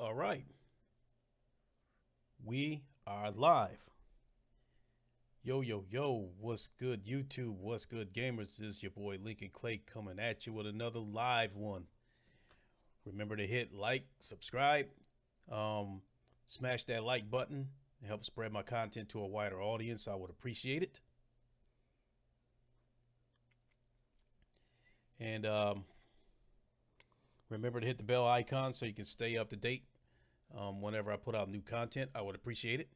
All right, we are live. Yo, yo, yo, what's good, YouTube? What's good, gamers? This is your boy Lincoln Clay coming at you with another live one. Remember to hit like, subscribe, um, smash that like button and help spread my content to a wider audience. I would appreciate it. And remember to hit the bell icon so you can stay up to date whenever I put out new content. I would appreciate it.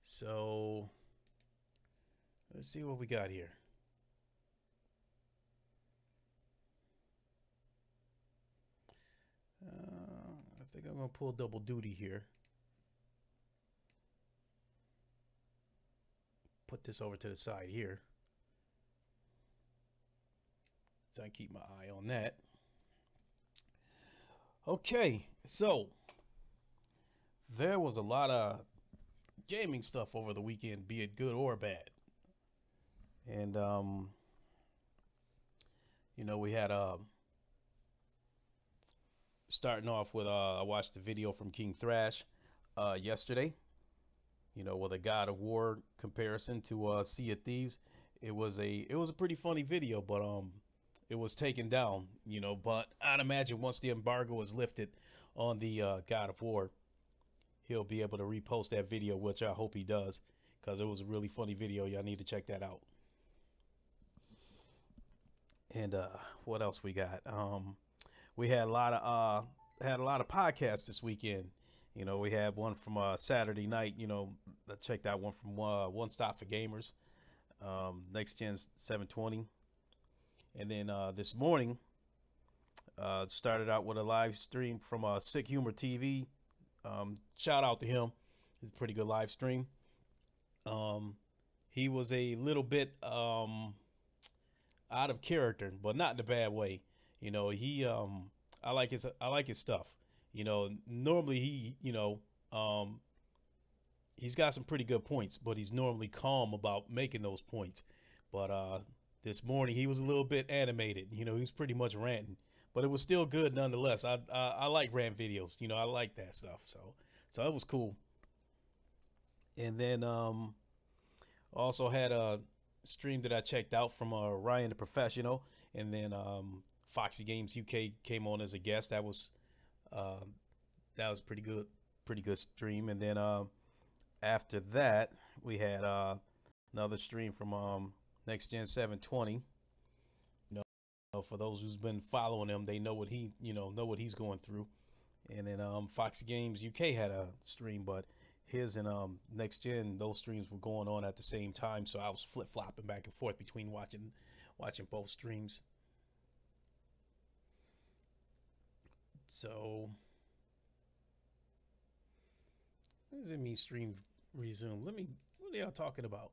So let's see what we got here. I think I'm gonna pull double duty here. Put this over to the side here, so I keep my eye on that. Okay, so there was a lot of gaming stuff over the weekend, be it good or bad. And we had starting off with I watched the video from King Thrash yesterday, with a God of War comparison to Sea of Thieves. It was a pretty funny video, but it was taken down, but I'd imagine once the embargo is lifted on the God of War, he'll be able to repost that video, which I hope he does, because it was a really funny video. Y'all need to check that out. And what else we got? We had a lot of podcasts this weekend. We had one from Saturday night. I checked out one from One Stop for Gamers, Next Gen 720, and then this morning started out with a live stream from Sick Humor TV. Shout out to him. It's a pretty good live stream. He was a little bit out of character, but not in a bad way. I like his stuff. Normally he's got some pretty good points, but he's normally calm about making those points. But this morning he was a little bit animated. He was pretty much ranting, but it was still good nonetheless. I like rant videos. I like that stuff. So it was cool. And then also had a stream that I checked out from Ryan the Professional, and then Foxy Games UK came on as a guest. That was pretty good stream. And then after that we had another stream from Next Gen 720. For those who's been following him, they know what he's going through. And then Foxy Games UK had a stream, but his and Next Gen, those streams were going on at the same time, so I was flip-flopping back and forth between watching both streams. So what does it mean stream resume? What are y'all talking about?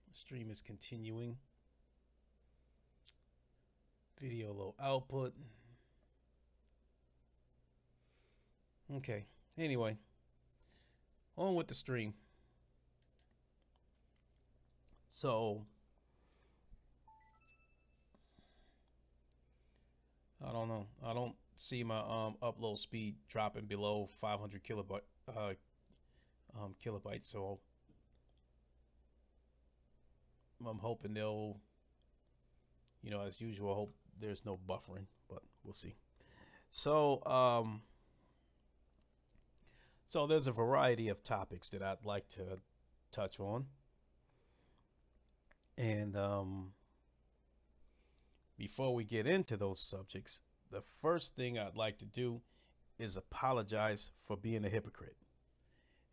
The stream is continuing. Video low output. Okay. Anyway, on with the stream. So I don't know. I don't see my upload speed dropping below 500 kilobytes. So I'm hoping they'll, as usual, I hope there's no buffering, but we'll see. So so there's a variety of topics that I'd like to touch on. And before we get into those subjects, the first thing I'd like to do is apologize for being a hypocrite.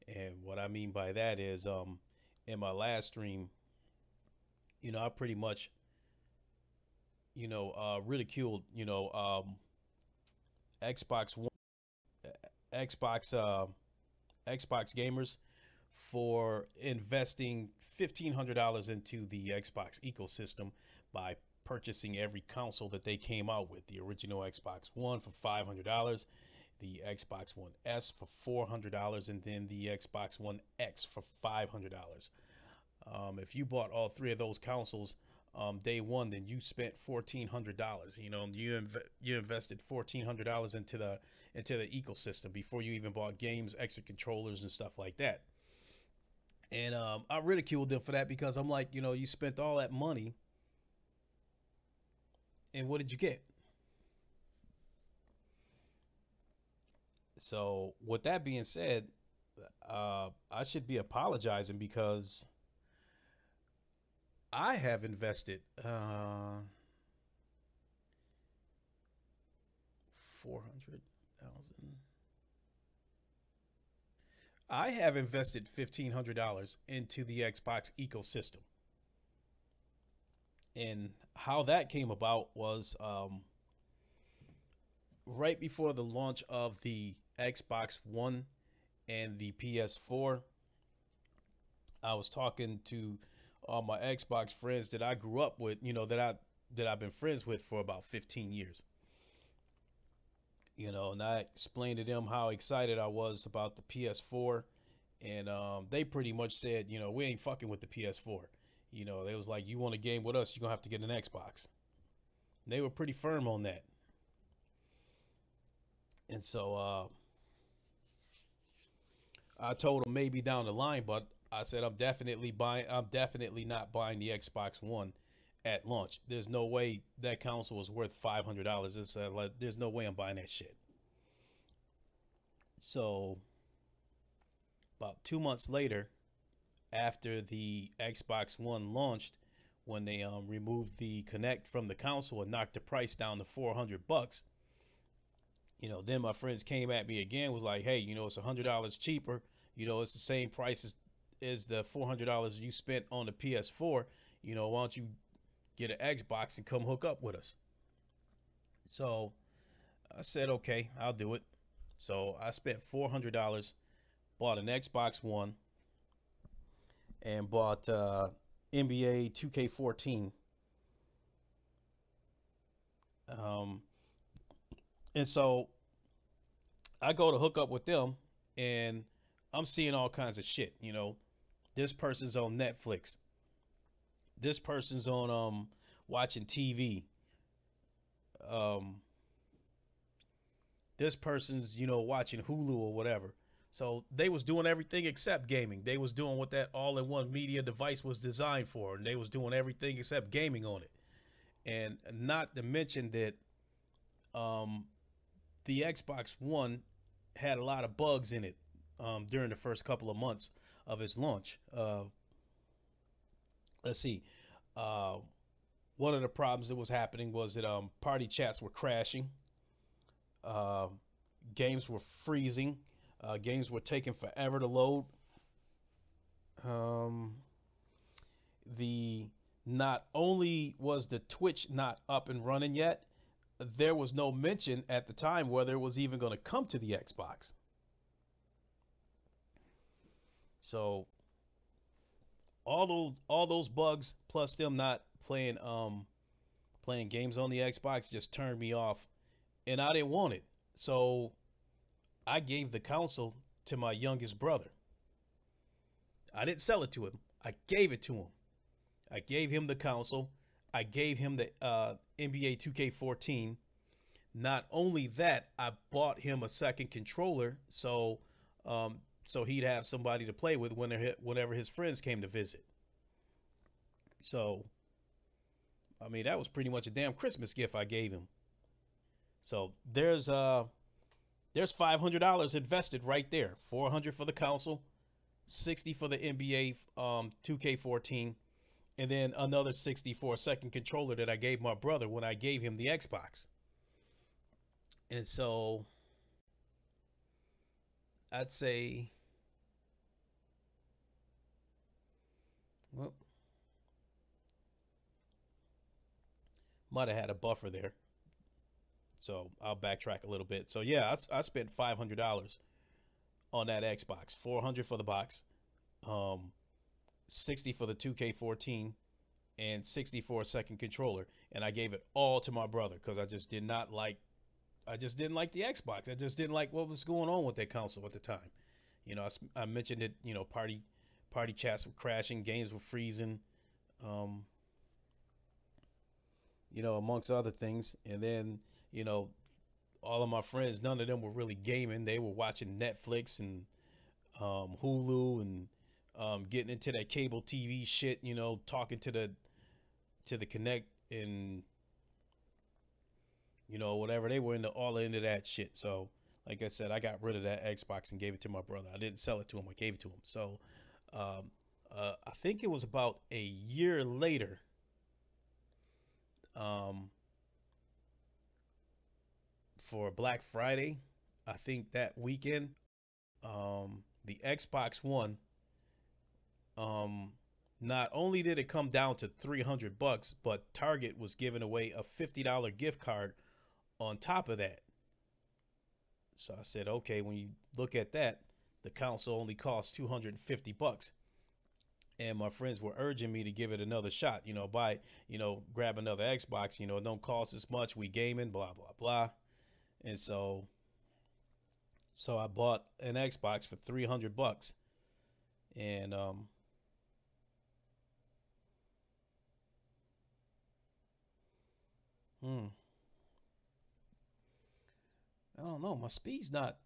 And what I mean by that is in my last stream, I pretty much ridiculed Xbox One, Xbox gamers for investing $1,500 into the Xbox ecosystem by purchasing every console that they came out with. The original Xbox One for $500, the Xbox One S for $400, and then the Xbox One X for $500. If you bought all three of those consoles, day one, then you spent $1,400. You know, you invested $1,400 into the ecosystem before you even bought games, extra controllers, and stuff like that. And I ridiculed them for that because I'm like, you know, you spent all that money, and what did you get? So, with that being said, I should be apologizing because I have invested 400,000. I have invested $1,500 into the Xbox ecosystem, and how that came about was right before the launch of the Xbox One and the PS4. I was talking to all my Xbox friends that I grew up with, you know, that I've been friends with for about 15 years. You know, and I explained to them how excited I was about the PS4, and they pretty much said, you know, we ain't fucking with the PS4. You know, they was like, you want a game with us, you're gonna have to get an Xbox. And they were pretty firm on that. And so I told them maybe down the line, but I said I'm definitely not buying the Xbox One at launch. There's no way that console is worth $500. There's no way I'm buying that shit. So about 2 months later, after the Xbox One launched, when they removed the Connect from the console and knocked the price down to $400, you know, then my friends came at me again, was like, hey, you know, it's $100 cheaper. You know, it's the same price as the $400 you spent on the PS4. You know, why don't you get an Xbox and come hook up with us? So I said, okay, I'll do it. So I spent $400, bought an Xbox One, and bought NBA 2K14. And so I go to hook up with them, and I'm seeing all kinds of shit. You know, this person's on Netflix. This person's on watching TV. Um, this person's, you know, watching Hulu or whatever. So they was doing everything except gaming. They was doing what that all-in-one media device was designed for, and they was doing everything except gaming on it. And not to mention that um, the Xbox One had a lot of bugs in it during the first couple of months of its launch. Let's see. Uh, One of the problems that was happening was that party chats were crashing. Uh, Games were freezing. Games were taking forever to load. Um, the Not only was the Twitch not up and running yet, there was no mention at the time whether it was even going to come to the Xbox. So all those bugs plus them not playing games on the Xbox just turned me off, and I didn't want it. So I gave the console to my youngest brother. I didn't sell it to him. I gave it to him. I gave him the console. I gave him the NBA 2K14. Not only that, I bought him a second controller so he'd have somebody to play with whenever his friends came to visit. So, I mean, that was pretty much a damn Christmas gift I gave him. So there's $500 invested right there. $400 for the console, $60 for the NBA 2K14, and then another $60 for a second controller that I gave my brother when I gave him the Xbox. And so I'd say, well, might have had a buffer there. So I'll backtrack a little bit. So yeah, I spent $500 on that Xbox. $400 for the box, 60 for the 2K14, and 60 for a second controller. And I gave it all to my brother because I just didn't like the Xbox. I just didn't like what was going on with that console at the time. You know, I mentioned it. You know, party chats were crashing, games were freezing. amongst other things. And then, you know, all of my friends, none of them were really gaming. They were watching Netflix and Hulu and getting into that cable TV shit, talking to the Connect and whatever. They were all into that shit. So like I said, I got rid of that Xbox and gave it to my brother. I didn't sell it to him. I gave it to him. So I think it was about a year later. For Black Friday, I think that weekend, the Xbox One, not only did it come down to $300, but Target was giving away a $50 gift card on top of that. So I said, okay, when you look at that, the console only costs $250. And my friends were urging me to give it another shot, grab another Xbox, it don't cost as much. We gaming, blah, blah, blah. And so I bought an Xbox for $300. And I don't know. My speed's not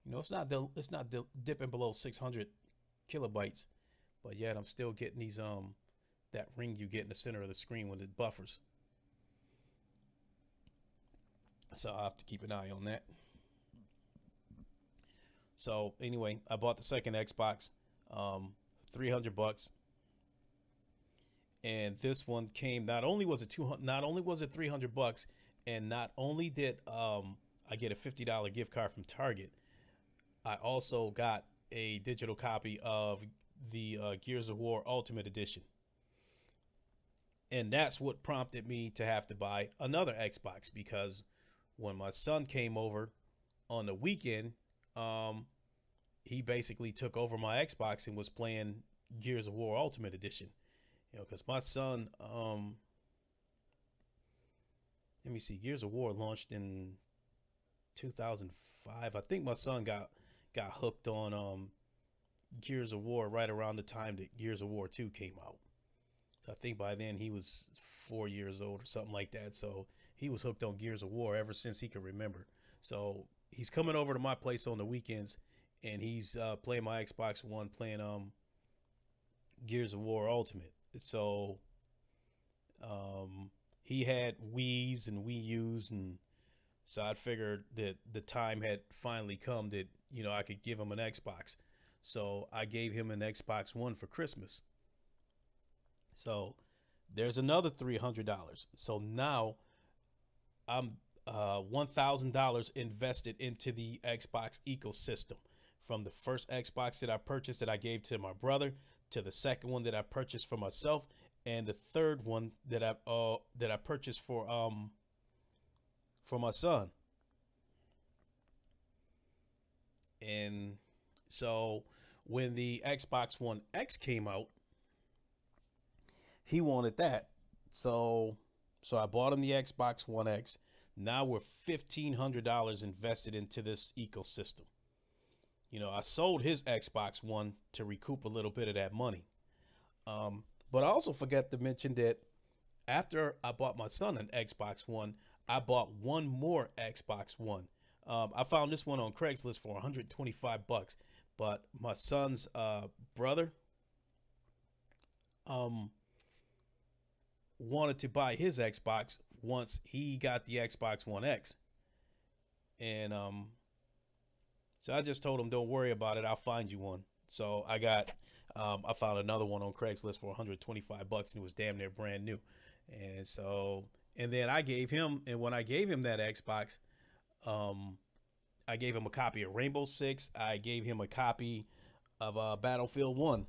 it's not dipping below 600 kilobytes, but yet I'm still getting these that ring you get in the center of the screen when it buffers. So I'll have to keep an eye on that. So anyway, I bought the second Xbox, $300, and this one came. Not only was it $300, and not only did I get a $50 gift card from Target, I also got a digital copy of the Gears of War Ultimate Edition. And that's what prompted me to have to buy another Xbox, because when my son came over on the weekend, he basically took over my Xbox and was playing Gears of War Ultimate Edition. Because my son, let me see, Gears of War launched in 2005. I think my son got hooked on Gears of War right around the time that Gears of War 2 came out. So I think by then he was 4 years old or something like that. So he was hooked on Gears of War ever since he could remember. So he's coming over to my place on the weekends, and he's playing my Xbox One, playing Gears of War Ultimate. So he had Wii's and Wii U's, and so I figured that the time had finally come that I could give him an Xbox. So I gave him an Xbox One for Christmas. So there's another $300. So now I'm $1,000 invested into the Xbox ecosystem, from the first Xbox that I purchased that I gave to my brother, to the second one that I purchased for myself, and the third one that I purchased for my son. And so when the Xbox One X came out, he wanted that. So I bought him the Xbox One X. Now we're $1,500 invested into this ecosystem. I sold his Xbox One to recoup a little bit of that money. But I also forgot to mention that after I bought my son an Xbox One, I bought one more Xbox One. I found this one on Craigslist for $125, but my son's brother wanted to buy his Xbox once he got the Xbox One X. And so I just told him, don't worry about it, I'll find you one. So I found another one on Craigslist for $125, and it was damn near brand new. And then I gave him, and when I gave him that Xbox, I gave him a copy of Rainbow Six. I gave him a copy of Battlefield 1.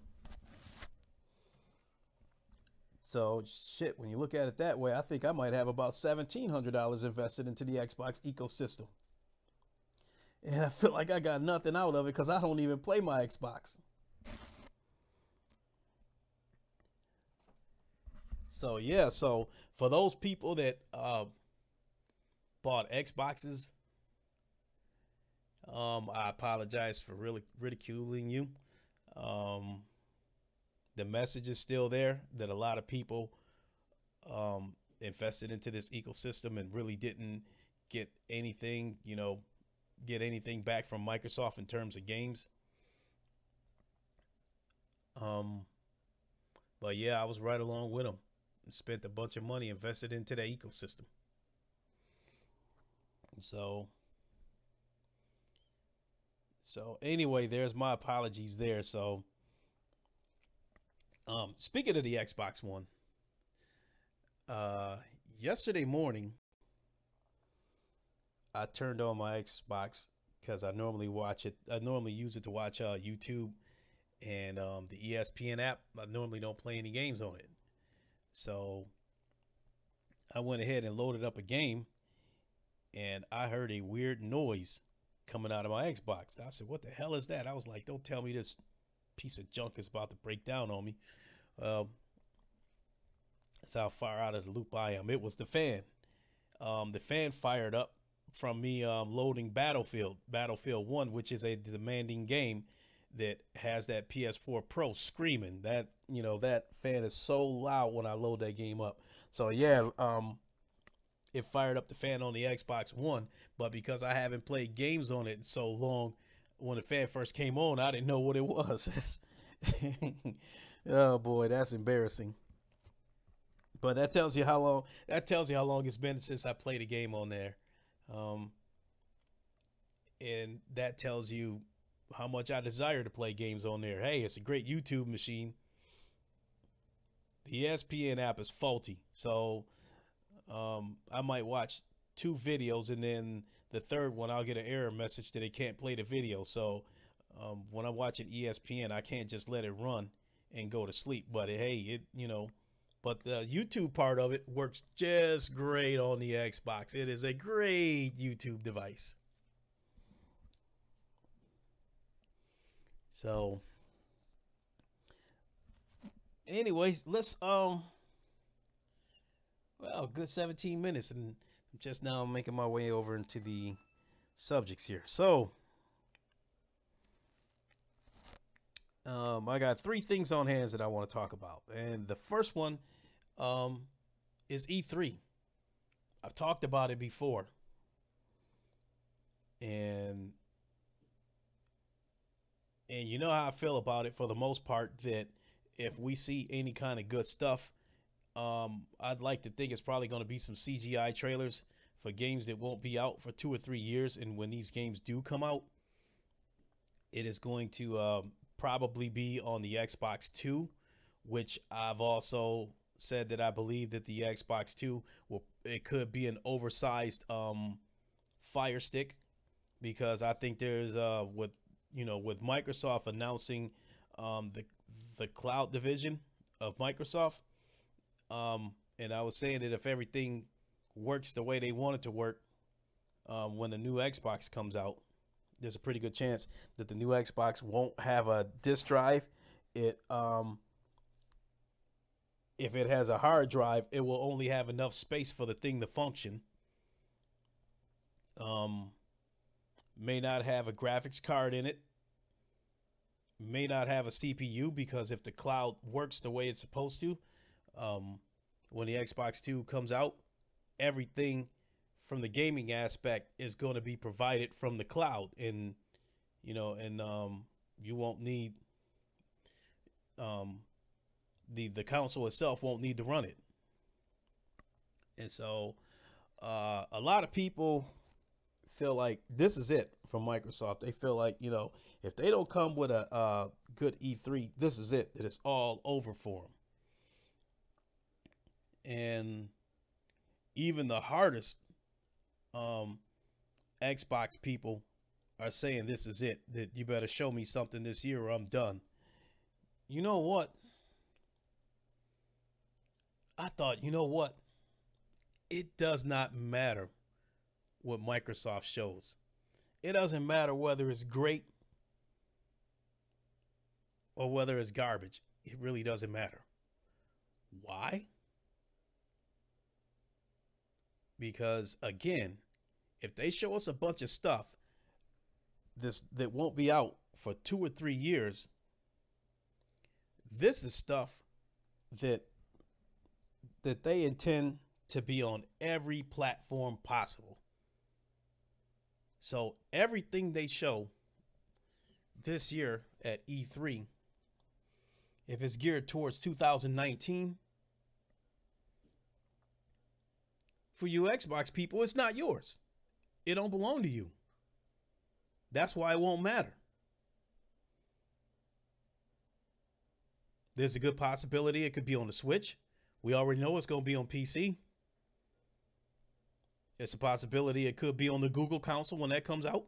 So shit, when you look at it that way, I think I might have about $1,700 invested into the Xbox ecosystem. And I feel like I got nothing out of it because I don't even play my Xbox. So yeah, so for those people that bought Xboxes, I apologize for really ridiculing you. Um, the message is still there that a lot of people invested into this ecosystem and really didn't get anything, get anything back from Microsoft in terms of games. Um, but yeah, I was right along with them. Spent a bunch of money invested into the ecosystem. So, so anyway, there's my apologies there. So, speaking of the Xbox One, uh, yesterday morning I turned on my Xbox because I normally watch it. I normally use it to watch YouTube and the ESPN app. I normally don't play any games on it, so I went ahead and loaded up a game, and I heard a weird noise coming out of my Xbox. I said, "What the hell is that?" I was like, "Don't tell me this piece of junk is about to break down on me." Um, that's how far out of the loop I am. It was the fan. The fan fired up from me loading Battlefield 1, which is a demanding game that has that PS4 Pro screaming. That fan is so loud when I load that game up. So yeah, it fired up the fan on the Xbox One, but because I haven't played games on it in so long, when the fan first came on, I didn't know what it was. Oh boy, that's embarrassing. But that tells you how long it's been since I played a game on there. Um, and that tells you how much I desire to play games on there. Hey, it's a great YouTube machine. The ESPN app is faulty, so I might watch two videos, and then the third one I'll get an error message that it can't play the video. So when I'm watching ESPN, I can't just let it run and go to sleep. But hey, but the YouTube part of it works just great on the Xbox. It is a great YouTube device. So, anyways, let's well, good 17 minutes, and just now I'm making my way over into the subjects here. So, I got three things on hands that I want to talk about, and the first one um, is E3. I've talked about it before, and you know how I feel about it for the most part. That if we see any kind of good stuff, I'd like to think it's probably going to be some CGI trailers for games that won't be out for 2 or 3 years, and when these games do come out, it is going to probably be on the Xbox Two, which I've also said that I believe that the Xbox Two it could be an oversized Fire Stick, because I think there's with Microsoft announcing the cloud division of Microsoft, and I was saying that if everything works the way they want it to work, when the new Xbox comes out, there's a pretty good chance that the new Xbox won't have a disk drive. It If it has a hard drive, it will only have enough space for the thing to function. Um, may not have a graphics card in it. May not have a CPU, because if the cloud works the way it's supposed to, um, when the Xbox Two comes out, everything from the gaming aspect is going to be provided from the cloud, and you won't need um, the console itself won't need to run it. And so a lot of people feel like this is it from Microsoft. They feel like, if they don't come with a good E3, this is it. That it's all over for them. And even the hardest Xbox people are saying this is it. That you better show me something this year or I'm done. You know what? I thought, you know what? It does not matter what Microsoft shows. It doesn't matter whether it's great or whether it's garbage. It really doesn't matter. Why? Because again, if they show us a bunch of stuff that won't be out for 2 or 3 years, This is stuff that they intend to be on every platform possible. So everything they show this year at E3, if it's geared towards 2019, for you Xbox people, it's not yours. It don't belong to you. That's why it won't matter. There's a good possibility it could be on the Switch. We already know it's going to be on PC. It's a possibility it could be on the Google console when that comes out.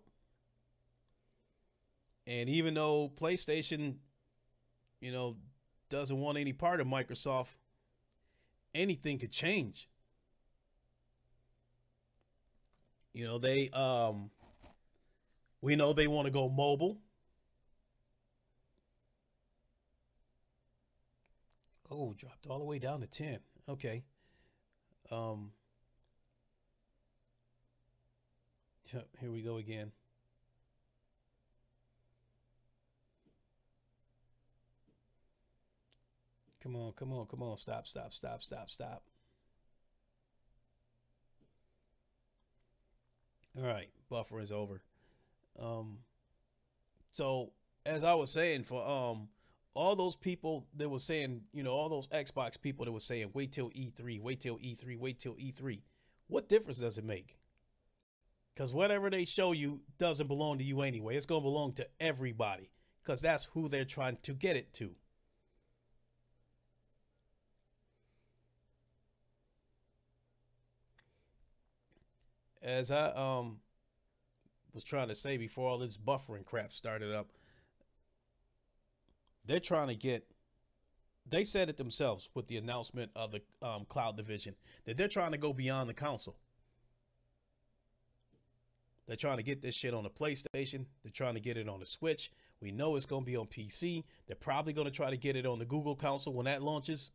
And even though PlayStation, doesn't want any part of Microsoft, anything could change. We know they want to go mobile. Oh, dropped all the way down to 10. Okay. Here we go again. Come on, come on, come on. Stop, stop, stop, stop, stop. All right, buffer is over. So as I was saying, for all those people that were saying, all those Xbox people that were saying, wait till E3, wait till E3, wait till E3. What difference does it make? Because whatever they show you doesn't belong to you anyway. It's going to belong to everybody because that's who they're trying to get it to. As I was trying to say before all this buffering crap started up, they're trying to get, they said it themselves with the announcement of the cloud division, that they're trying to go beyond the console. They're trying to get this shit on the PlayStation. They're trying to get it on the Switch. We know it's going to be on PC. They're probably going to try to get it on the Google console when that launches.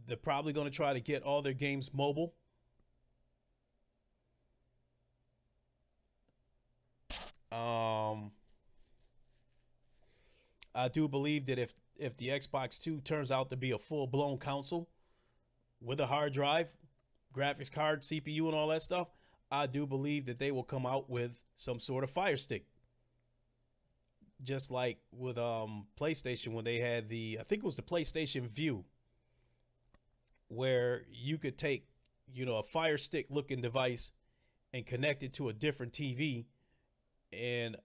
They're probably going to try to get all their games mobile. I do believe that if the Xbox 2 turns out to be a full-blown console with a hard drive, graphics card, CPU, and all that stuff, I do believe that they will come out with some sort of Fire Stick. Just like with PlayStation when they had I think it was the PlayStation Vue, where you could take, a Fire Stick looking device and connect it to a different TV, and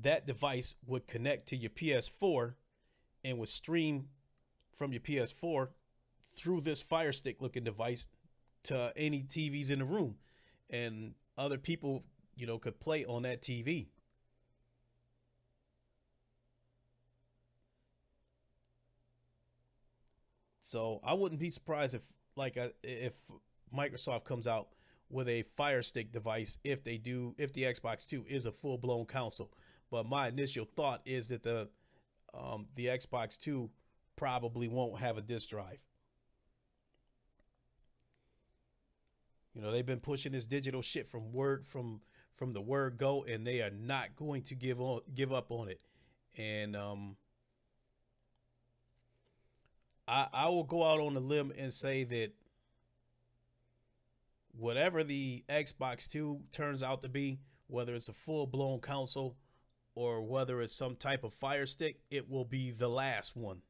that device would connect to your PS4 and would stream from your PS4 through this Fire Stick looking device to any TVs in the room, and other people, could play on that TV. So I wouldn't be surprised if Microsoft comes out with a Fire Stick device if the Xbox 2 is a full blown console. But my initial thought is that the Xbox 2 probably won't have a disk drive. They've been pushing this digital shit from the word go, and they are not going to give up on it. And I will go out on a limb and say that whatever the Xbox 2 turns out to be, whether it's a full-blown console or whether it's some type of Fire Stick, it will be the last one.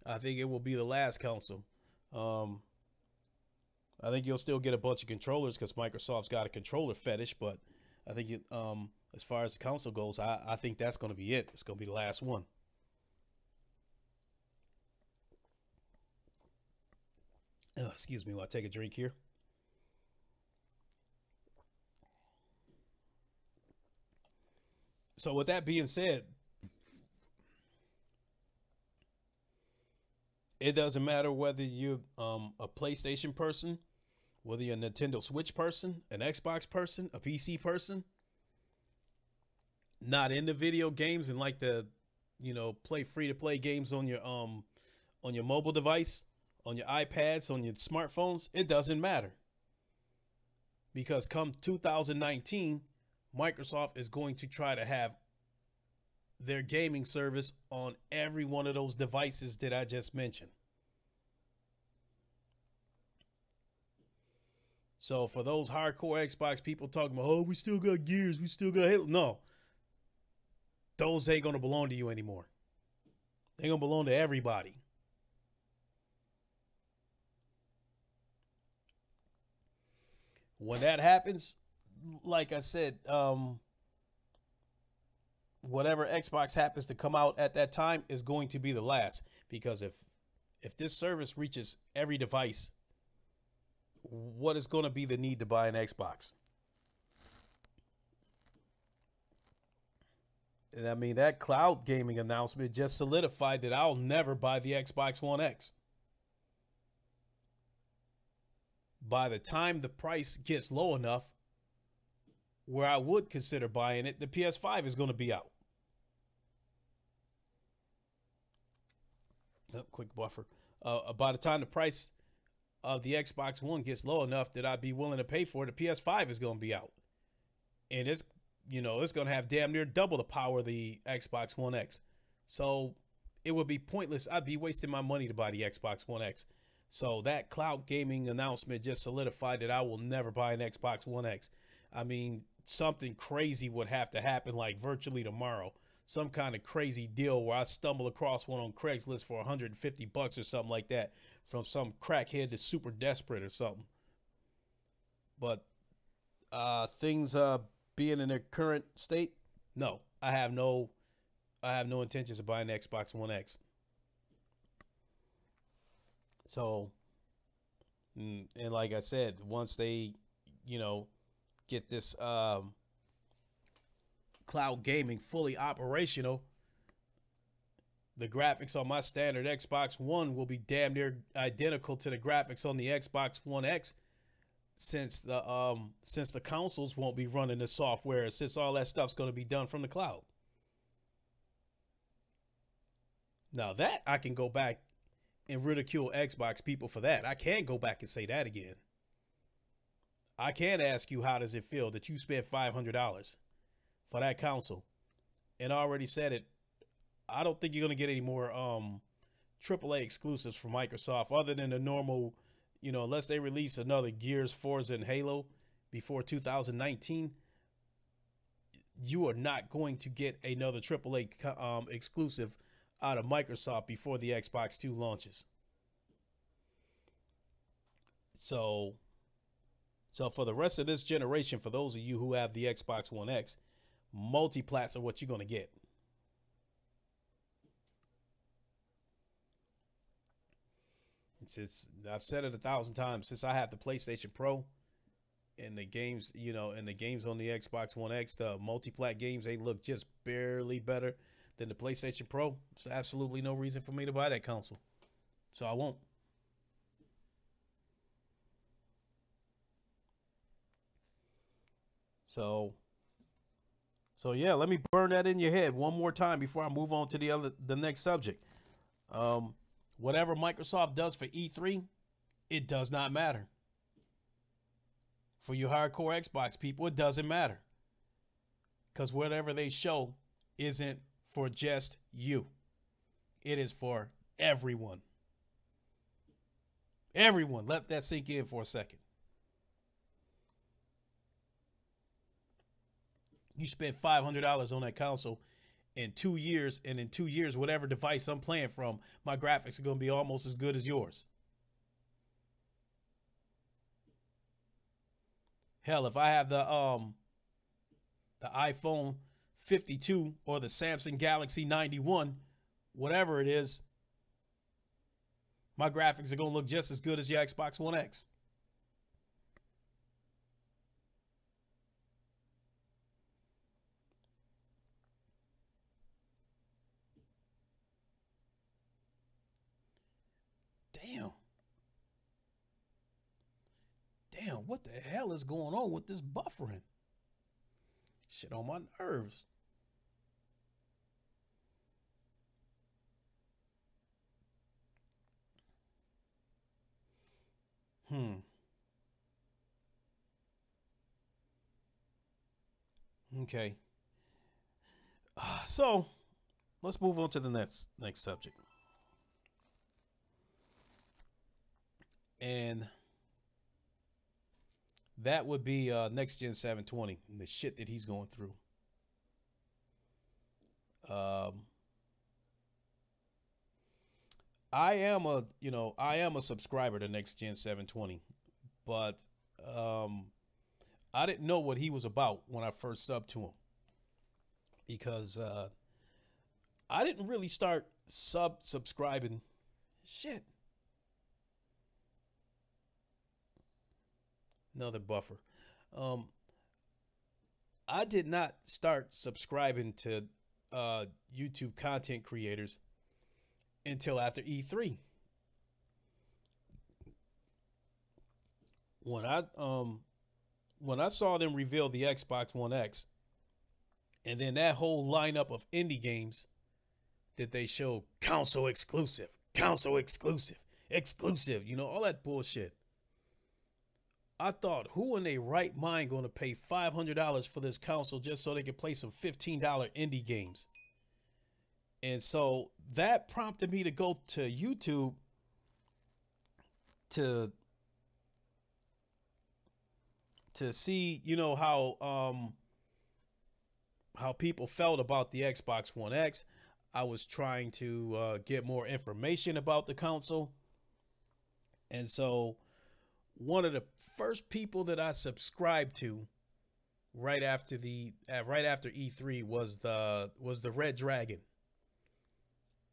I think it will be the last console. I think you'll still get a bunch of controllers because Microsoft's got a controller fetish, but I think as far as the console goes, I think that's going to be it. It's going to be the last one. Excuse me while I take a drink here. So with that being said, it doesn't matter whether you're a PlayStation person, whether you're a Nintendo Switch person, an Xbox person, a PC person, not into video games and like to, play free-to-play games on your mobile device, on your iPads, on your smartphones. It doesn't matter. because come 2019, Microsoft is going to try to have their gaming service on every one of those devices that I just mentioned. So for those hardcore Xbox people talking about, oh, we still got Gears, we still got Halo. No, those ain't going to belong to you anymore. They're going to belong to everybody. When that happens, like I said, whatever Xbox happens to come out at that time is going to be the last. Because if this service reaches every device, what is going to be the need to buy an Xbox? And I mean, that cloud gaming announcement just solidified that I'll never buy the Xbox One X. By the time the price gets low enough where I would consider buying it, the PS5 is going to be out. Oh, quick buffer. By the time the price of the Xbox One gets low enough that I'd be willing to pay for it, the PS5 is going to be out. And it's going to have damn near double the power of the Xbox One X. So it would be pointless. I'd be wasting my money to buy the Xbox One X. So that cloud gaming announcement just solidified that I will never buy an Xbox One X. I mean, something crazy would have to happen like virtually tomorrow. Some kind of crazy deal where I stumble across one on Craigslist for $150 or something like that from some crackhead that's super desperate or something. But things being in their current state, no, I have no intentions of buying an Xbox One X. So, and like I said, once they, get this cloud gaming fully operational, the graphics on my standard Xbox One will be damn near identical to the graphics on the Xbox One X, since the consoles won't be running the software, since all that stuff's going to be done from the cloud. Now that I can go back and ridicule Xbox people for that. I can go back and say that again. I can ask you, how does it feel that you spent $500 for that console? And I already said it. I don't think you're going to get any more AAA exclusives from Microsoft other than the normal, unless they release another Gears, Forza, and Halo before 2019. You are not going to get another AAA exclusive out of Microsoft before the Xbox 2 launches. So for the rest of this generation, for those of you who have the Xbox One X, multi-plats are what you're going to get. And since I've said it 1,000 times, since I have the PlayStation Pro and the games, and the games on the Xbox One X, the multi-plat games, they look just barely better than the PlayStation Pro. There's absolutely no reason for me to buy that console. So I won't. So yeah, let me burn that in your head one more time before I move on to the next subject. Whatever Microsoft does for E3, it does not matter. For you hardcore Xbox people, it doesn't matter. Because whatever they show isn't for just you. It is for everyone. Everyone. Let that sink in for a second. You spent $500 on that console in 2 years, and in 2 years, whatever device I'm playing from, my graphics are going to be almost as good as yours. Hell, if I have the iPhone 52 or the Samsung Galaxy 91, whatever it is, my graphics are going to look just as good as your Xbox One X. Damn, what the hell is going on with this buffering? Shit on my nerves. Okay. So let's move on to the next subject. And that would be next gen 720, the shit that he's going through. Um, I am a subscriber to next gen 720, but um, I didn't know what he was about when I first subbed to him because I didn't really start subscribing. Shit, another buffer. Um, I did not start subscribing to YouTube content creators until after E3. When I saw them reveal the Xbox One X, and then that whole lineup of indie games that they showed, console exclusive, exclusive, you know, all that bullshit. I thought, who in their right mind going to pay $500 for this console just so they could play some $15 indie games? And so that prompted me to go to YouTube to see, you know, how people felt about the Xbox One X. I was trying to get more information about the console. And so one of the first people that I subscribed to right after E3 was the Red Dragon.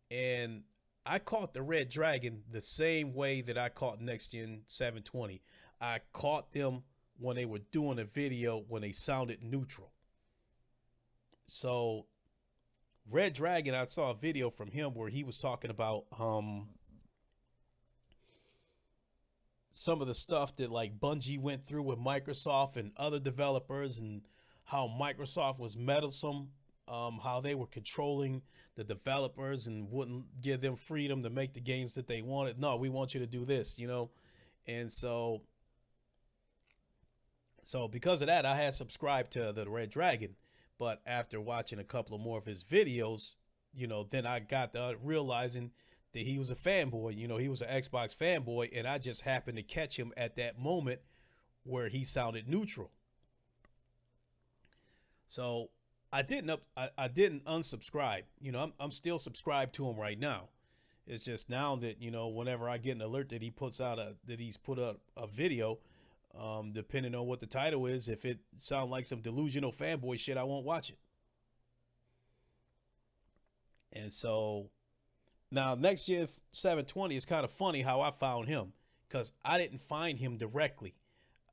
And I caught the Red Dragon the same way that I caught Next Gen 720. I caught them when they were doing a video when they sounded neutral. So Red Dragon, I saw a video from him where he was talking about some of the stuff that like Bungie went through with Microsoft and other developers, and how Microsoft was meddlesome, how they were controlling the developers and wouldn't give them freedom to make the games that they wanted. No, we want you to do this, you know. And so because of that, I had subscribed to the Red Dragon. But after watching a couple of more of his videos, you know, then I got to realizing that he was a fanboy. You know, he was an Xbox fanboy, and I just happened to catch him at that moment where he sounded neutral. So I didn't unsubscribe. You know, I'm still subscribed to him right now. It's just now that, you know, whenever I get an alert that he's put up a video, depending on what the title is, if it sounds like some delusional fanboy shit, I won't watch it. And so now Next Gen 720 is kind of funny how I found him, because I didn't find him directly.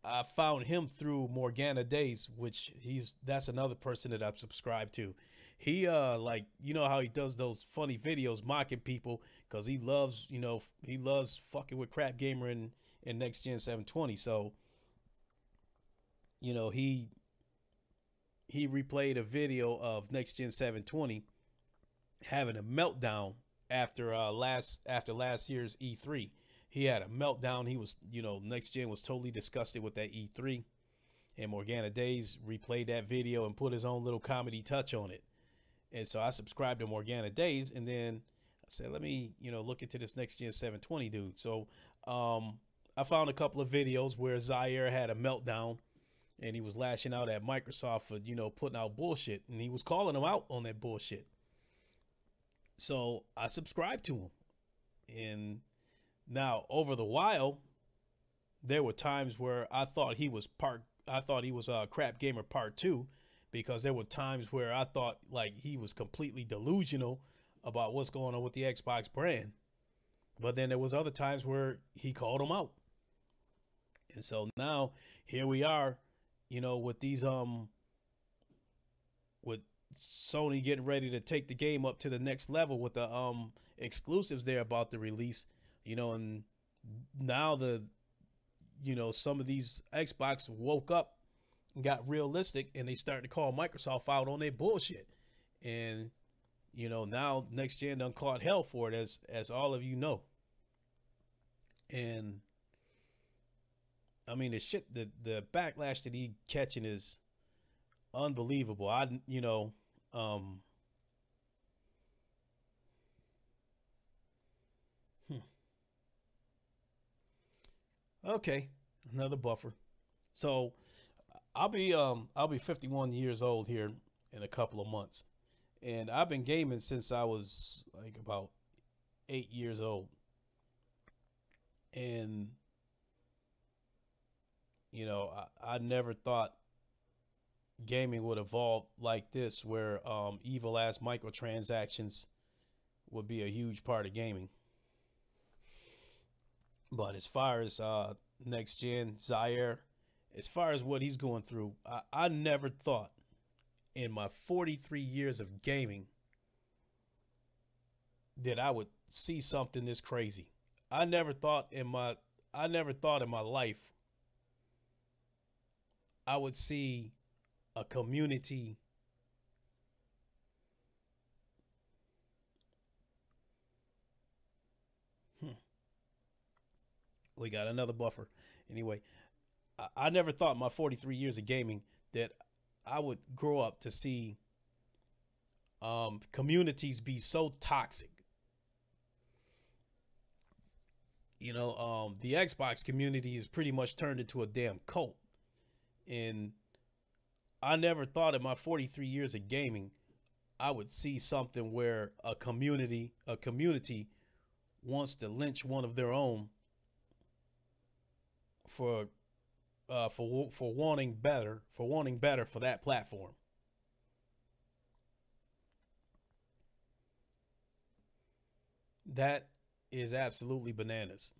I found him through Morgana Days, which that's another person that I've subscribed to. He like, you know how he does those funny videos mocking people because he loves, you know, he loves fucking with Crap Gamer and Next Gen 720. So, you know, he replayed a video of Next Gen 720 having a meltdown after last year's E3. He had a meltdown. He was, you know, Next Gen was totally disgusted with that E3, and Morgana Days replayed that video and put his own little comedy touch on it. And so I subscribed to Morgana Days, and then I said, let me, you know, look into this Next Gen 720 dude. So I found a couple of videos where Zaire had a meltdown, and he was lashing out at Microsoft for, you know, putting out bullshit, and he was calling them out on that bullshit. So I subscribed to him. And now over the while, there were times where I thought he was Crap Gamer Part 2, because there were times where I thought like he was completely delusional about what's going on with the Xbox brand. But then there was other times where he called him out. And so now here we are, you know, with these with Sony getting ready to take the game up to the next level with the exclusives they're about to release, you know, and now some of these Xbox woke up and got realistic, and they started to call Microsoft out on their bullshit. And, you know, now Next Gen done caught hell for it, as all of you know. And I mean, the backlash that he catching is unbelievable. Um, hmm. Okay, another buffer. So I'll be 51 years old here in a couple of months, and I've been gaming since I was like about 8 years old, and I never thought gaming would evolve like this, where evil ass microtransactions would be a huge part of gaming. But as far as next gen Zaire, as far as what he's going through, I never thought in my 43 years of gaming that I would see something this crazy. I never thought in my I never thought in my life I would see a community. Hmm, we got another buffer. Anyway, I never thought in my 43 years of gaming that I would grow up to see communities be so toxic. The Xbox community is pretty much turned into a damn cult. And I never thought in my 43 years of gaming I would see something where a community wants to lynch one of their own for for wanting better for that platform. That is absolutely bananas.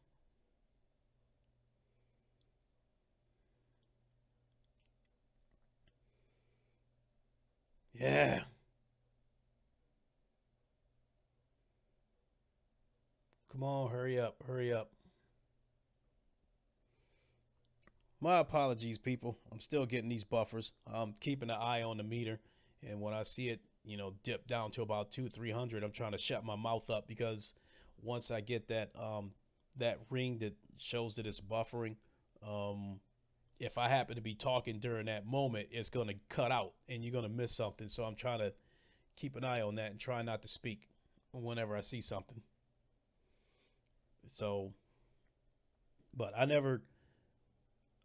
Yeah. Come on, hurry up, hurry up. My apologies, people. I'm still getting these buffers. I'm keeping an eye on the meter, and when I see it, dip down to about 300, I'm trying to shut my mouth up because once I get that ring that shows that it's buffering, um, if I happen to be talking during that moment, it's gonna cut out, and you're gonna miss something. So I'm trying to keep an eye on that and try not to speak whenever I see something. So, but I never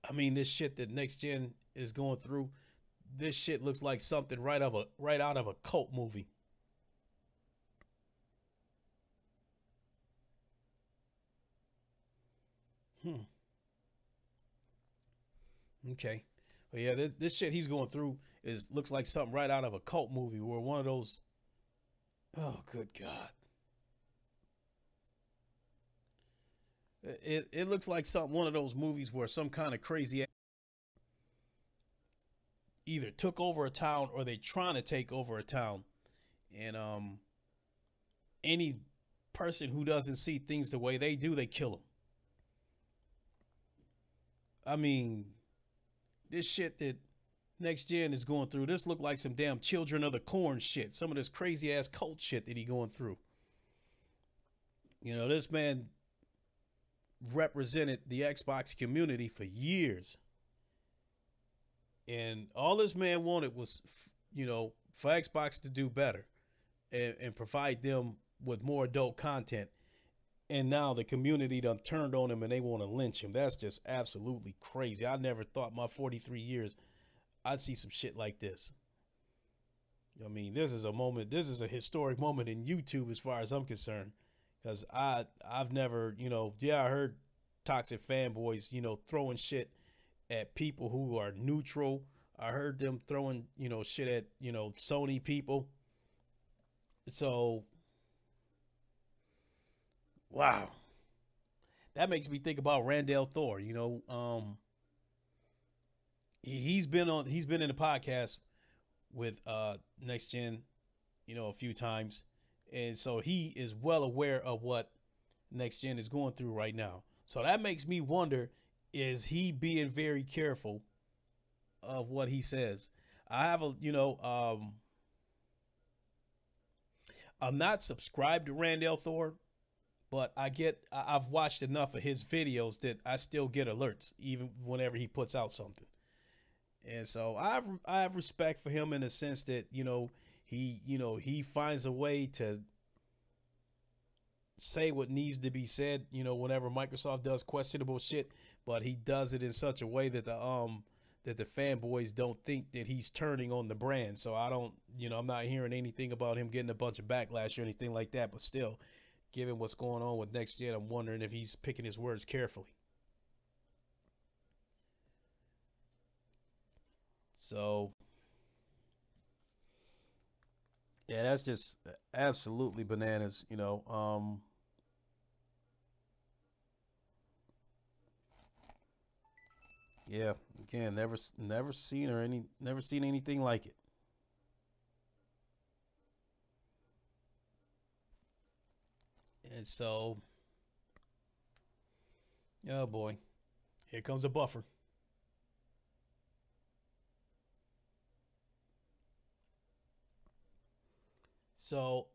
I mean, this shit that next gen is going through, this shit looks like something right out of a cult movie. Hmm. Okay. But yeah, this shit he's going through is looks like something right out of a cult movie, or one of those. Oh, good God! It looks like something one of those movies where some kind of crazy either took over a town or they trying to take over a town, and any person who doesn't see things the way they do, they kill them. I mean, this shit that next gen is going through, this look like some damn children of the corn shit. Some of this crazy ass cult shit that he going through. This man represented the Xbox community for years, and all this man wanted was, for Xbox to do better and provide them with more adult content. And now the community done turned on him and they want to lynch him. That's just absolutely crazy. I never thought my 43 years I'd see some shit like this. I mean, this is a moment. This is a historic moment in YouTube as far as I'm concerned, because I've never, yeah, I heard toxic fanboys, throwing shit at people who are neutral. I heard them throwing, shit at, Sony people. So wow, that makes me think about Randall Thor. He's been in the podcast with Next Gen, a few times, and so he is well aware of what Next Gen is going through right now. So that makes me wonder: is he being very careful of what he says? I have I'm not subscribed to Randall Thor, but I've watched enough of his videos that I still get alerts even whenever he puts out something. And so I have respect for him in the sense that he finds a way to say what needs to be said. Whenever Microsoft does questionable shit, but he does it in such a way that the fanboys don't think that he's turning on the brand. So I don't, I'm not hearing anything about him getting a bunch of backlash or anything like that. But still, given what's going on with next gen, I'm wondering if he's picking his words carefully. So yeah, that's just absolutely bananas. Yeah, again, never seen or any never seen anything like it. And so, oh boy, here comes a buffer. So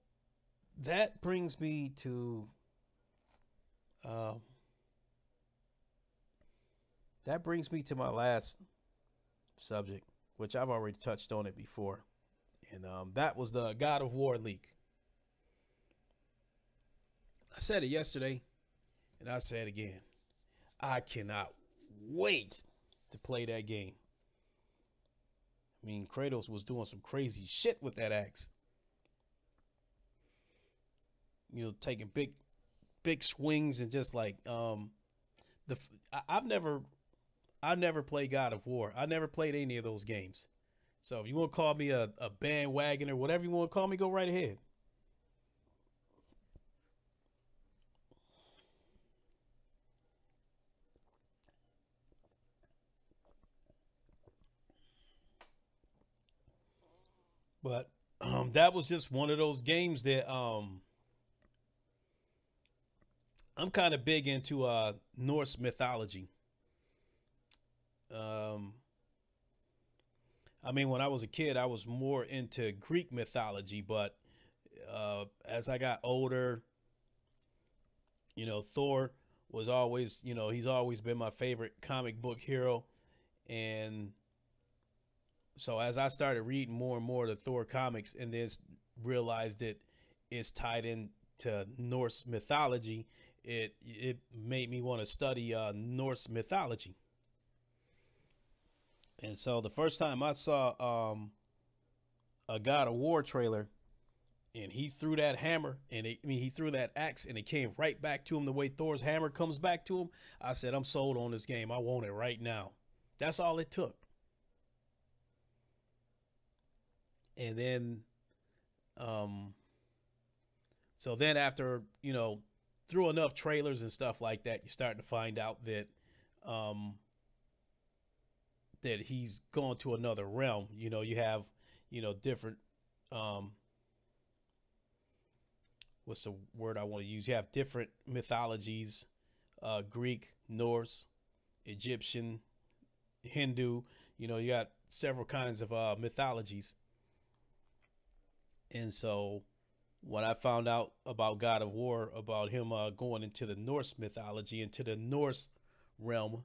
that brings me to uh, my last subject, which I've already touched on it before, and that was the God of War leak. I said it yesterday, and I say it again. I cannot wait to play that game. I mean, Kratos was doing some crazy shit with that axe. Taking big swings and just like the I've never played God of War. I never played any of those games. So if you want to call me a bandwagon or whatever you want to call me, go right ahead. But that was just one of those games that I'm kind of big into Norse mythology. Um, I mean, when I was a kid, I was more into Greek mythology, but as I got older, Thor was always, he's always been my favorite comic book hero. And so as I started reading more and more of the Thor comics and then realized that it's tied into Norse mythology, it made me want to study Norse mythology. And so the first time I saw a God of War trailer, and he threw that hammer, and he threw that axe, and it came right back to him the way Thor's hammer comes back to him. I said, I'm sold on this game. I want it right now. That's all it took. And then, um, so then after through enough trailers and stuff like that, you start to find out um, that he's gone to another realm. You have different um, what's the word I want to use? You have different mythologies: Greek, Norse, Egyptian, Hindu. You got several kinds of mythologies. And so when I found out about God of War, about him going into the Norse mythology, into the Norse realm,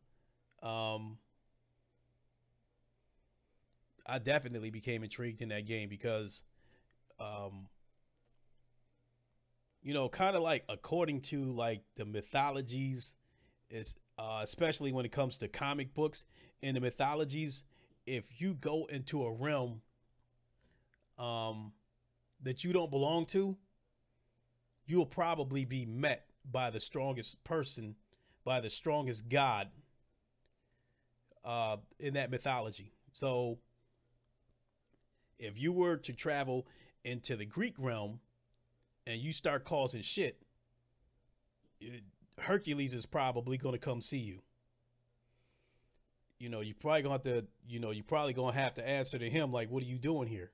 um, I definitely became intrigued in that game because, um, kind of like according to like the mythologies, is especially when it comes to comic books in the mythologies, if you go into a realm um, that you don't belong to, you'll probably be met by the strongest person, by the strongest god in that mythology. So if you were to travel into the Greek realm and you start causing shit, Hercules is probably going to come see you. You probably gonna have to, you probably gonna have to answer to him like, "What are you doing here?"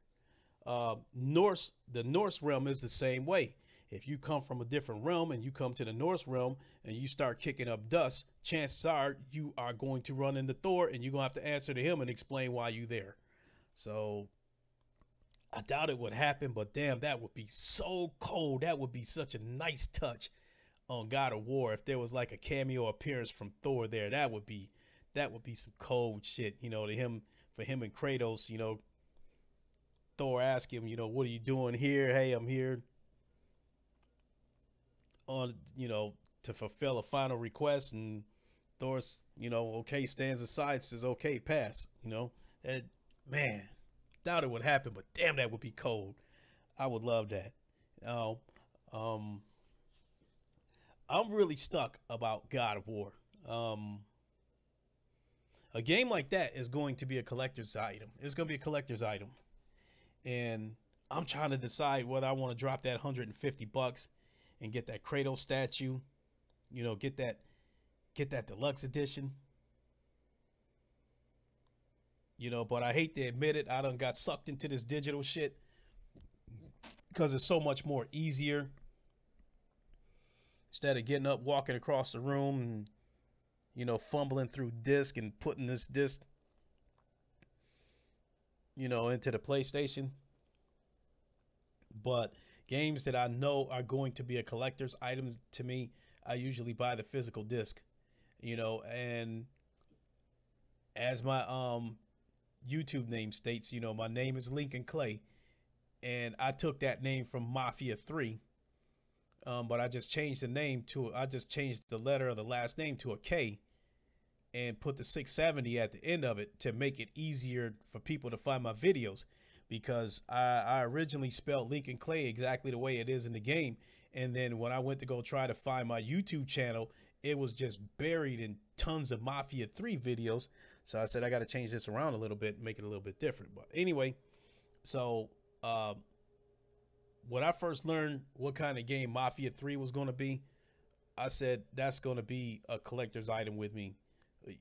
The Norse realm is the same way. If you come from a different realm and you come to the Norse realm and you start kicking up dust, chances are you are going to run into Thor and you're gonna have to answer to him and explain why you there. So I doubt it would happen, but damn, that would be so cold. That would be such a nice touch on God of War if there was like a cameo appearance from Thor there. That would be some cold shit, to him for him and Kratos. Thor asked him, what are you doing here? Hey, I'm here on, to fulfill a final request. And Thor's, okay, stands aside, says, okay, pass. That, man, doubt it would happen, but damn, that would be cold. I would love that. Now, I'm really stuck about God of War. Um, a game like that is going to be a collector's item. It's going to be a collector's item. And I'm trying to decide whether I want to drop that $150 and get that Kratos statue, get that deluxe edition. But I hate to admit it, I done got sucked into this digital shit because it's so much more easier. Instead of getting up, walking across the room and, fumbling through disc and putting this disc, into the PlayStation. But games that I know are going to be a collector's items to me, I usually buy the physical disc, and as my YouTube name states, my name is Lincoln Clay, and I took that name from Mafia 3. But I just changed the letter of the last name to a K and put the 670 at the end of it to make it easier for people to find my videos, because I originally spelled Lincoln Clay exactly the way it is in the game. And then when I went to go try to find my YouTube channel, it was just buried in tons of Mafia 3 videos. So I said, I got to change this around a little bit and make it a little bit different. But anyway, so when I first learned what kind of game Mafia 3 was going to be, I said, that's going to be a collector's item with me.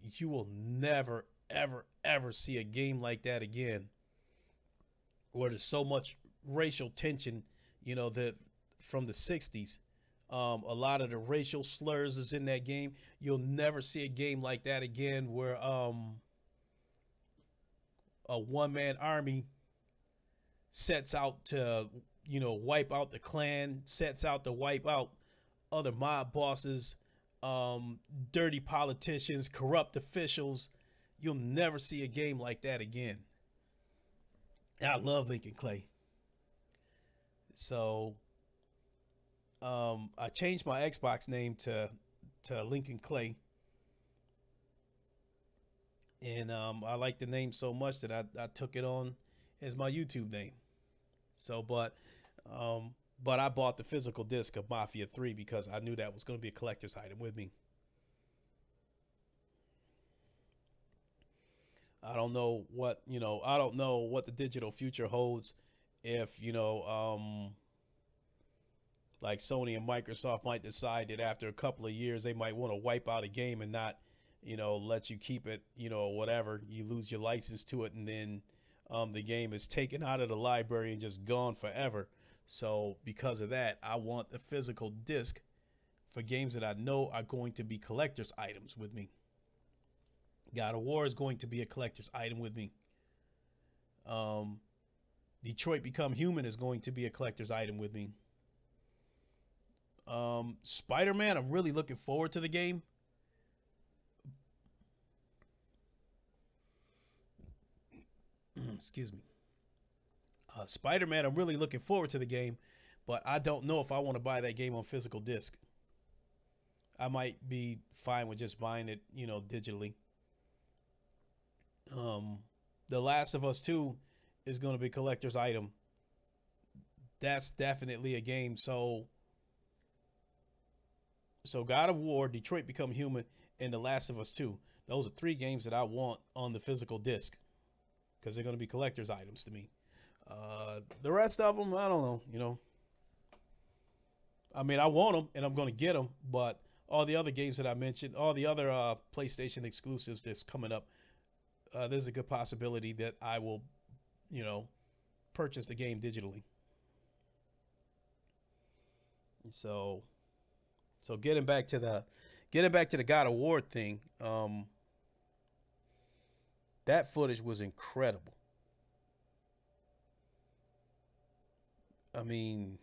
You will never, ever, ever see a game like that again, where there's so much racial tension, that from the 60s. A lot of the racial slurs is in that game. You'll never see a game like that again, where a one-man army sets out to, wipe out the clan, sets out to wipe out other mob bosses, dirty politicians, corrupt officials. You'll never see a game like that again. I love Lincoln Clay. So I changed my Xbox name to Lincoln Clay. And I like the name so much that I took it on as my YouTube name. So, but I bought the physical disc of Mafia 3 because I knew that was going to be a collector's item with me. I don't know what the digital future holds. If, like Sony and Microsoft might decide that after a couple of years, they might want to wipe out a game and not, let you keep it, whatever. You lose your license to it, and then the game is taken out of the library and just gone forever. So because of that, I want the physical disc for games that I know are going to be collector's items with me. God of War is going to be a collector's item with me. Detroit Become Human is going to be a collector's item with me. Spider-Man, I'm really looking forward to the game. Excuse me. Spider-Man, I'm really looking forward to the game, but I don't know if I want to buy that game on physical disc. I might be fine with just buying it, digitally. The Last of Us 2 is going to be a collector's item. That's definitely a game. So God of War, Detroit Become Human, and The Last of Us 2. Those are 3 games that I want on the physical disc because they're going to be collector's items to me. The rest of them, I don't know, I mean, I want them and I'm going to get them, but all the other games that I mentioned, all the other PlayStation exclusives that's coming up, there's a good possibility that I will, purchase the game digitally. So getting back to the God of War thing, that footage was incredible. I mean,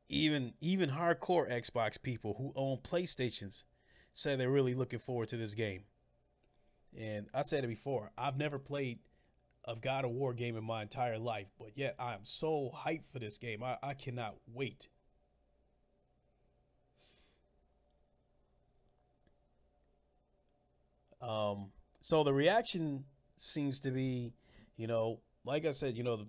even hardcore Xbox people who own PlayStations say they're really looking forward to this game. And I said it before, I've never played a God of War game in my entire life, but yet I'm so hyped for this game. I cannot wait. Um, so the reaction seems to be, like I said, the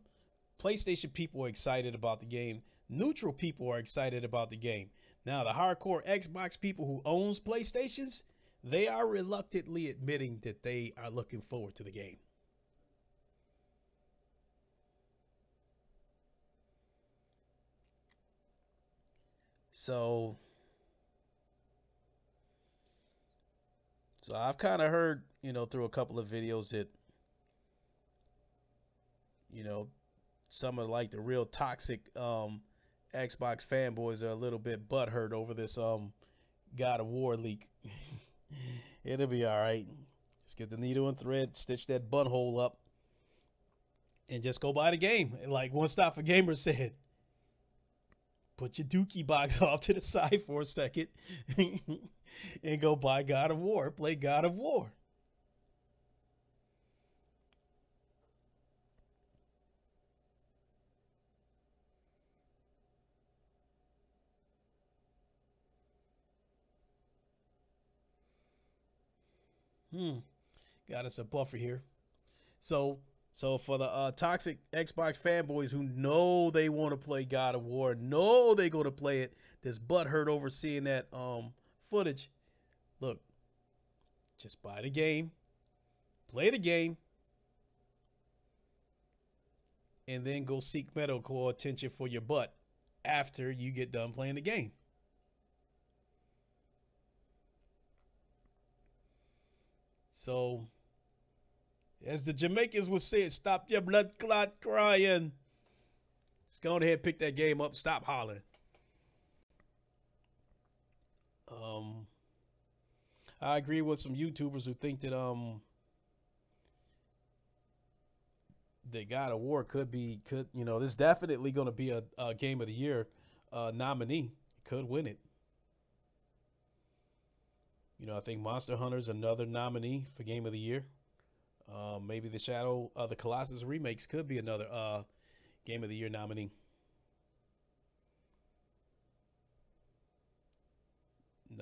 PlayStation people are excited about the game. Neutral people are excited about the game. Now, the hardcore Xbox people who owns PlayStations, they are reluctantly admitting that they are looking forward to the game. So, so I've kind of heard, through a couple of videos that, you know, some of like the real toxic Xbox fanboys are a little bit butthurt over this God of War leak. It'll be all right. Just get the needle and thread, stitch that butthole up, and just go buy the game. And like One Stop for Gamers said, put your Dookie box off to the side for a second and go buy God of War. Play God of War. Hmm. Got us a buffer here. So so for the toxic Xbox fanboys who know they want to play God of War, know they're gonna play it, this butt hurt over seeing that footage. Look, just buy the game, play the game, and then go seek medical attention for your butt after you get done playing the game. So, as the Jamaicans would say, stop your blood clot crying. Just go ahead, pick that game up, stop hollering. Um, I agree with some YouTubers who think that God of War could this definitely going to be a Game of the Year nominee. Could win it. I think Monster Hunter's another nominee for Game of the Year. Maybe the Shadow of the Colossus remakes could be another Game of the Year nominee.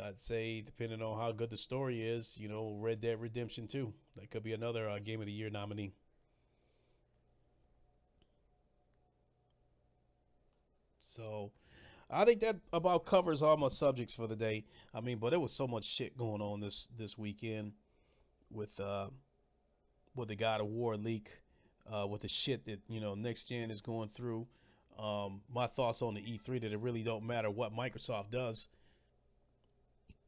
I'd say, depending on how good the story is, Red Dead Redemption 2. That could be another Game of the Year nominee. So I think that about covers all my subjects for the day. I mean, but there was so much shit going on this weekend with the God of War leak, with the shit that next gen is going through. My thoughts on the E3 that it really don't matter what Microsoft does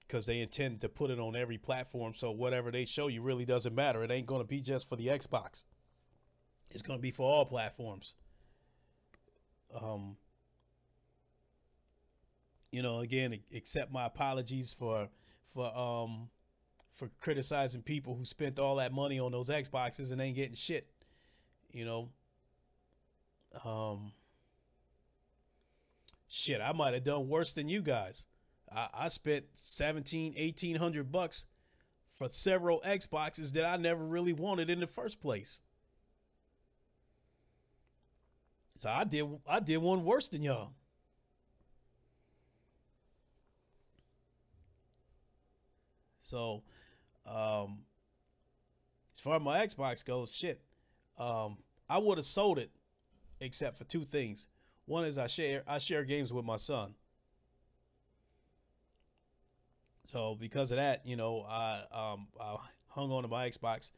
because they intend to put it on every platform. So whatever they show you really doesn't matter. It ain't going to be just for the Xbox. It's going to be for all platforms. Um, again, accept my apologies for criticizing people who spent all that money on those Xboxes and ain't getting shit. You know, um, shit, I might have done worse than you guys. I spent 1,800 bucks for several Xboxes that I never really wanted in the first place. So I did one worse than y'all. So um, as far as my Xbox goes, shit, um, I would have sold it except for two things. One is I share games with my son. So because of that, I hung on to my Xbox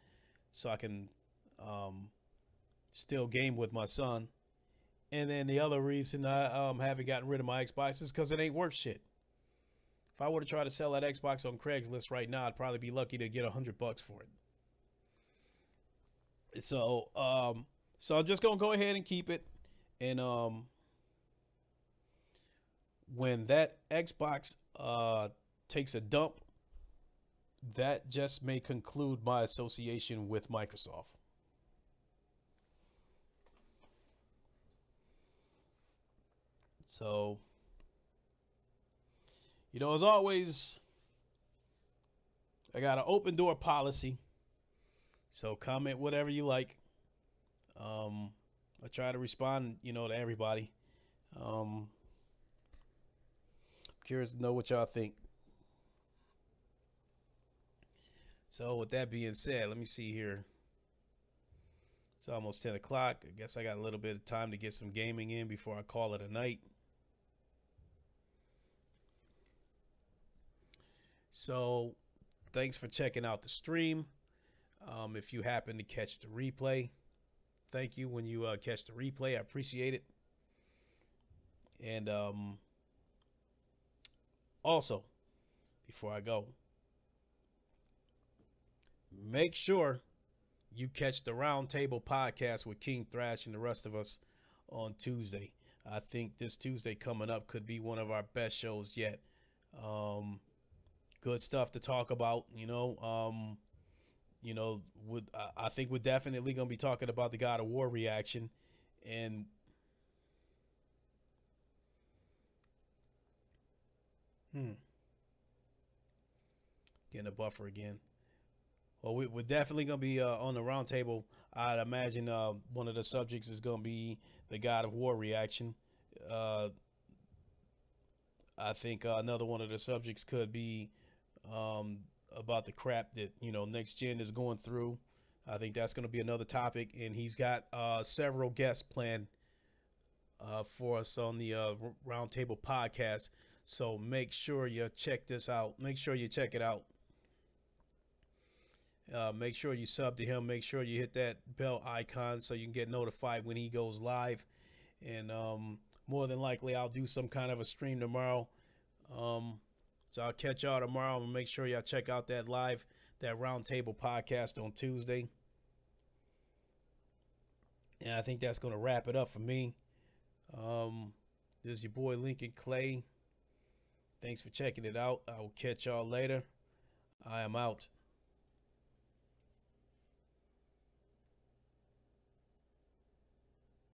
so I can um, still game with my son. And then the other reason I haven't gotten rid of my Xbox is because it ain't worth shit. If I were to try to sell that Xbox on Craigslist right now, I'd probably be lucky to get $100 for it. So I'm just gonna go ahead and keep it. And when that Xbox takes a dump, that just may conclude my association with Microsoft. So, as always, I got an open door policy. So comment whatever you like. I try to respond, to everybody. Um, Curious to know what y'all think. So with that being said, let me see here. It's almost 10 o'clock. I guess I got a little bit of time to get some gaming in before I call it a night. So thanks for checking out the stream. If you happen to catch the replay, thank you when you catch the replay. I appreciate it. And also, before I go, make sure you catch the Roundtable podcast with King Thrash and the rest of us on Tuesday. I think this Tuesday coming up could be one of our best shows yet. Good stuff to talk about, I think we're definitely going to be talking about the God of War reaction, and getting a buffer again. Well, we're definitely going to be on the roundtable. I'd imagine one of the subjects is going to be the God of War reaction. Uh, I think another one of the subjects could be about the crap that next gen is going through. I think that's going to be another topic, and he's got several guests planned for us on the Roundtable podcast. So make sure you check this out. Make sure you check it out. Make sure you sub to him. Make sure you hit that bell icon so you can get notified when he goes live. And more than likely, I'll do some kind of a stream tomorrow. So I'll catch y'all tomorrow. I'm gonna make sure y'all check out that Roundtable podcast on Tuesday. And I think that's gonna wrap it up for me. This is your boy Lincoln Clay. Thanks for checking it out. I will catch y'all later. I am out.